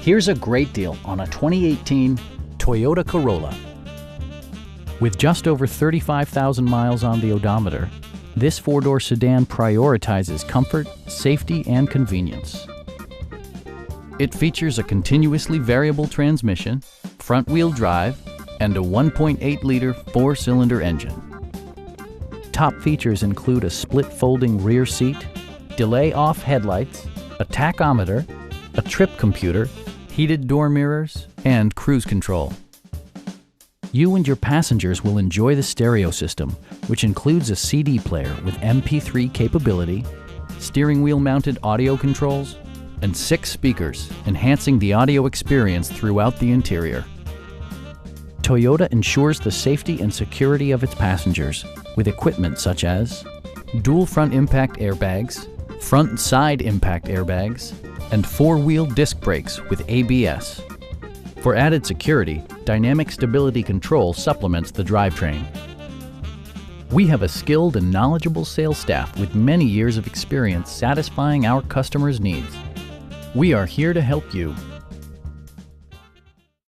Here's a great deal on a 2018 Toyota Corolla. With just over 35,000 miles on the odometer, this four-door sedan prioritizes comfort, safety, and convenience. It features a continuously variable transmission, front-wheel drive, and a 1.8-liter four-cylinder engine. Top features include a split folding rear seat, delay-off headlights, a tachometer, a trip computer, heated door mirrors, and cruise control. You and your passengers will enjoy the stereo system, which includes a CD player with MP3 capability, steering wheel mounted audio controls, and 6 speakers, enhancing the audio experience throughout the interior. Toyota ensures the safety and security of its passengers with equipment such as dual front impact airbags, front and side impact airbags, and 4-wheel disc brakes with ABS. For added security, dynamic stability control supplements the drivetrain. We have a skilled and knowledgeable sales staff with many years of experience satisfying our customers' needs. We are here to help you.